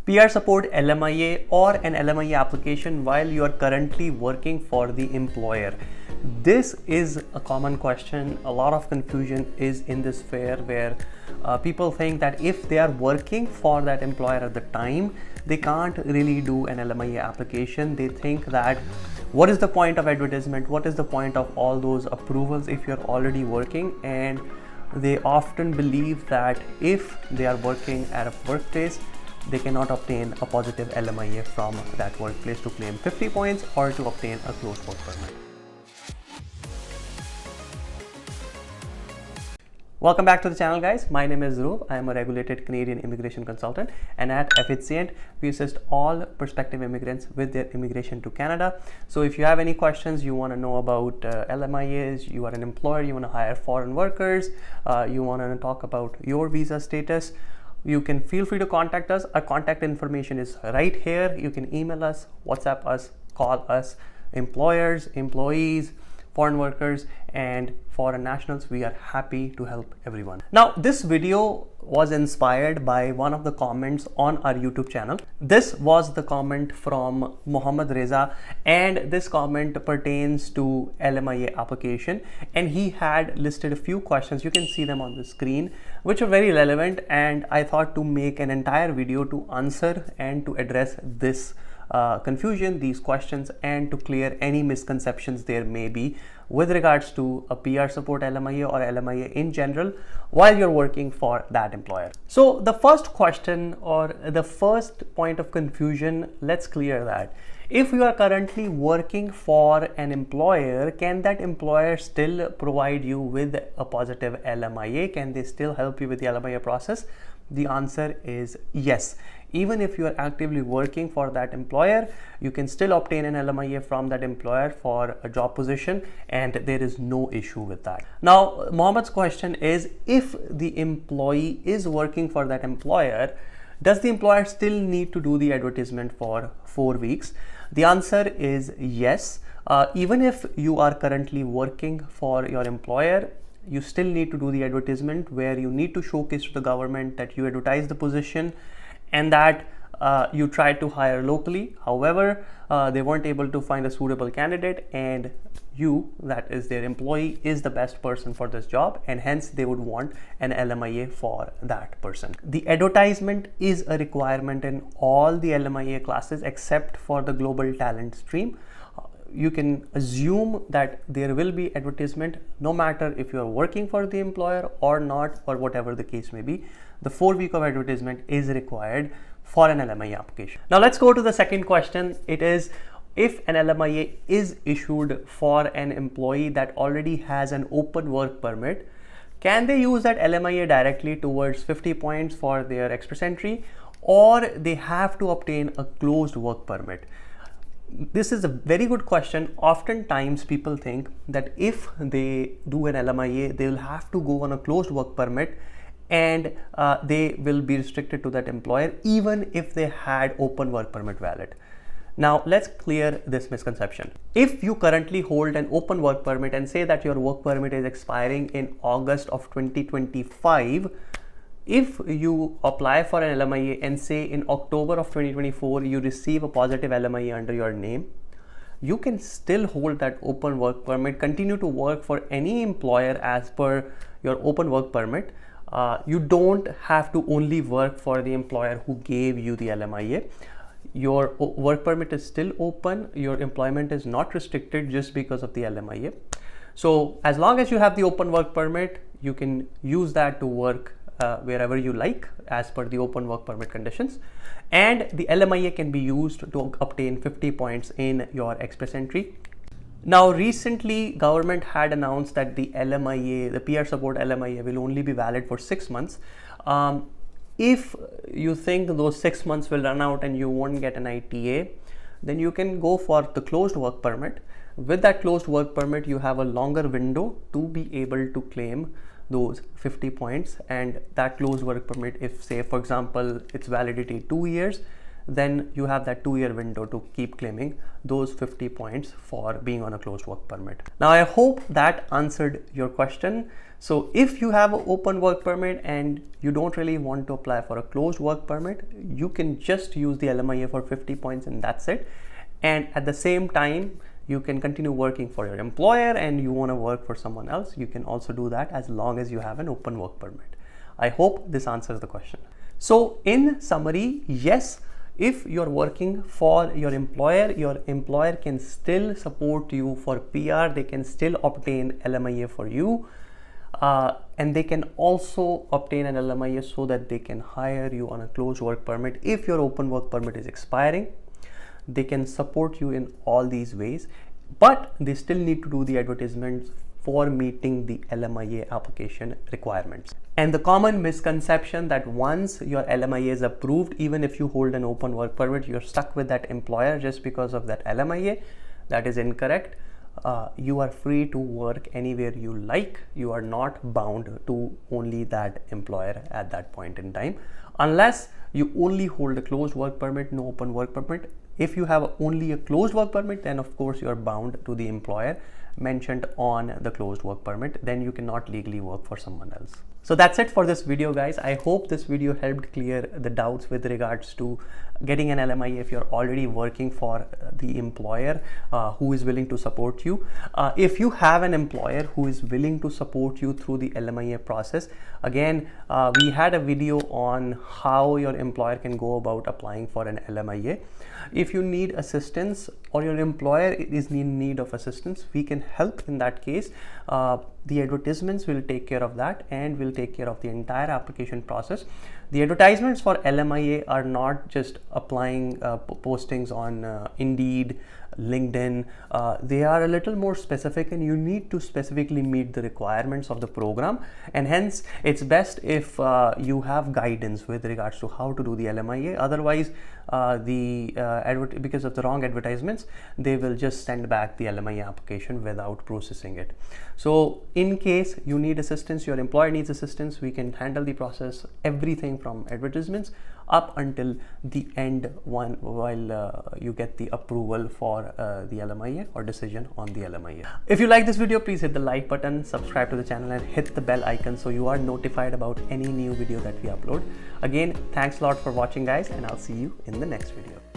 PR support LMIA or an LMIA application while you are currently working for the employer. This is a common question. A lot of confusion is in this sphere where people think that if they are working for that employer at the time, they can't really do an LMIA application. They think that what is the point of advertisement? What is the point of all those approvals if you're already working? And they often believe that if they are working at a workplace, they cannot obtain a positive LMIA from that workplace to claim 50 points or to obtain a closed work permit. Welcome back to the channel, guys. My name is Dhruv. I am a regulated Canadian immigration consultant, and at Effizient, we assist all prospective immigrants with their immigration to Canada. So if you have any questions, you want to know about LMIAs, you are an employer, you want to hire foreign workers, you want to talk about your visa status, you can feel free to contact us. Our contact information is right here. You can email us, WhatsApp us, call us. Employers, employees, foreign workers, and foreign nationals, we are happy to help everyone. Now, this video was inspired by one of the comments on our YouTube channel. This was the comment from Mohammad Reza, and this comment pertains to LMIA application, and he had listed a few questions. You can see them on the screen, which are very relevant, and I thought to make an entire video to answer and to address this confusion, these questions, and to clear any misconceptions there may be with regards to a PR support LMIA or LMIA in general while you're working for that employer. So the first question or the first point of confusion, let's clear that. If you are currently working for an employer, can that employer still provide you with a positive LMIA? Can they still help you with the LMIA process? The answer is yes. Even if you are actively working for that employer, you can still obtain an LMIA from that employer for a job position, and there is no issue with that. Now, Mohammad's question is, if the employee is working for that employer, does the employer still need to do the advertisement for 4 weeks? The answer is yes. Even if you are currently working for your employer, you still need to do the advertisement where you need to showcase to the government that you advertise the position and that you tried to hire locally. However, they weren't able to find a suitable candidate, and you, that is their employee, is the best person for this job, and hence they would want an LMIA for that person. The advertisement is a requirement in all the LMIA classes except for the global talent stream. You can assume that there will be advertisement no matter if you are working for the employer or not, or whatever the case may be. The 4 week of advertisement is required for an LMIA application. Now let's go to the second question. It is, if an LMIA is issued for an employee that already has an open work permit, can they use that LMIA directly towards 50 points for their express entry, or they have to obtain a closed work permit? This is a very good question. Oftentimes people think that if they do an LMIA, they will have to go on a closed work permit, and they will be restricted to that employer even if they had open work permit valid. Now let's clear this misconception. If you currently hold an open work permit and say that your work permit is expiring in August of 2025, if you apply for an LMIA and say in October of 2024 you receive a positive LMIA under your name, you can still hold that open work permit, continue to work for any employer as per your open work permit. You don't have to only work for the employer who gave you the LMIA. Your work permit is still open. Your employment is not restricted just because of the LMIA. So as long as you have the open work permit, you can use that to work wherever you like as per the open work permit conditions, and the LMIA can be used to obtain 50 points in your express entry. Now recently government had announced that the LMIA, the PR support LMIA, will only be valid for 6 months. If you think those 6 months will run out and you won't get an ITA, then you can go for the closed work permit. With that closed work permit, you have a longer window to be able to claim those 50 points, and that closed work permit, if say for example its validity 2 years, then you have that 2-year window to keep claiming those 50 points for being on a closed work permit. Now I hope that answered your question. So if you have an open work permit and you don't really want to apply for a closed work permit, you can just use the LMIA for 50 points and that's it. And at the same time, you can continue working for your employer and you want to work for someone else, you can also do that as long as you have an open work permit. I hope this answers the question. So in summary, yes, if you're working for your employer can still support you for PR, they can still obtain LMIA for you, and they can also obtain an LMIA so that they can hire you on a closed work permit. If your open work permit is expiring, they can support you in all these ways, but they still need to do the advertisements for meeting the LMIA application requirements. And the common misconception that once your LMIA is approved, even if you hold an open work permit, you're stuck with that employer just because of that LMIA. That is incorrect. You are free to work anywhere you like. You are not bound to only that employer at that point in time, unless you only hold a closed work permit, no open work permit. If you have only a closed work permit, then of course you are bound to the employer mentioned on the closed work permit. Then you cannot legally work for someone else. So that's it for this video, guys. I hope this video helped clear the doubts with regards to getting an LMIA if you're already working for the employer who is willing to support you. If you have an employer who is willing to support you through the LMIA process, again, we had a video on how your employer can go about applying for an LMIA. If you need assistance or your employer is in need of assistance, we can help in that case. The advertisements will take care of that and will take care of the entire application process. The advertisements for LMIA are not just applying postings on Indeed, LinkedIn. They are a little more specific and you need to specifically meet the requirements of the program, and hence it's best if you have guidance with regards to how to do the LMIA. Otherwise, because of the wrong advertisements, they will just send back the LMIA application without processing it. So in case you need assistance, your employer needs assistance, we can handle the process, everything from advertisements up until the end while you get the approval for the LMIA or decision on the LMIA. If you like this video, please hit the like button, subscribe to the channel and hit the bell icon so you are notified about any new video that we upload. Again, thanks a lot for watching, guys, and I'll see you in the next video.